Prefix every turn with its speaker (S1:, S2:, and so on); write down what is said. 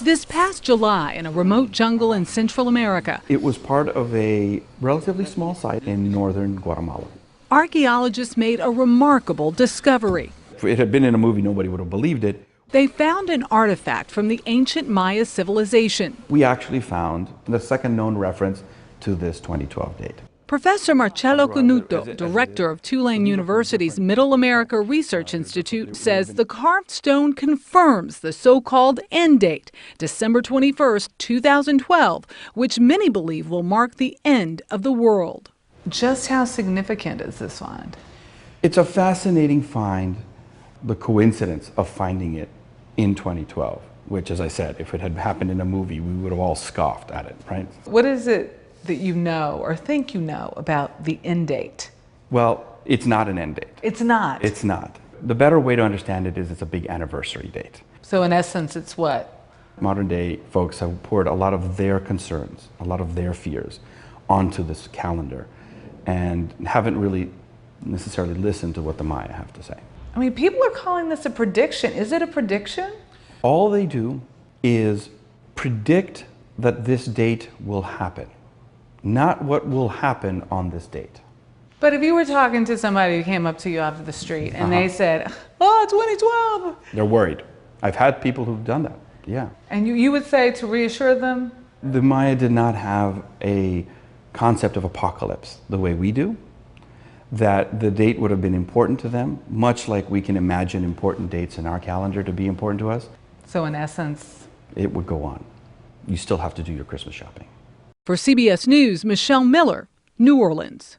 S1: This past July, in a remote jungle in Central America,
S2: It was part of a relatively small site in northern Guatemala.
S1: archaeologists made a remarkable discovery.
S2: If it had been in a movie, nobody would have believed it.
S1: They found an artifact from the ancient Maya civilization.
S2: We actually found the second known reference to this 2012 date.
S1: Professor Marcelo Canuto, director of Tulane University's Middle America Research Institute, says the carved stone confirms the so-called end date, December 21st, 2012, which many believe will mark the end of the world.
S3: Just how significant is this find?
S2: It's a fascinating find, the coincidence of finding it in 2012, which, as I said, if it had happened in a movie, we would have all scoffed at it, right?
S3: What is it that you know or think you know about the end date?
S2: Well, it's not an end date.
S3: It's not.
S2: It's not. The better way to understand it is it's a big anniversary date.
S3: So in essence, it's what?
S2: Modern day folks have poured a lot of their concerns, a lot of their fears onto this calendar and haven't really necessarily listened to what the Maya have to say.
S3: I mean, people are calling this a prediction. Is it a prediction?
S2: All they do is predict that this date will happen, not what will happen on this date.
S3: But if you were talking to somebody who came up to you off of the street and they said, oh, 2012.
S2: They're worried. I've had people who've done that, yeah.
S3: And you would say to reassure them?
S2: The Maya did not have a concept of apocalypse the way we do, that the date would have been important to them, much like we can imagine important dates in our calendar to be important to us.
S3: So in essence,
S2: it would go on. You still have to do your Christmas shopping.
S1: For CBS News, Michelle Miller, New Orleans.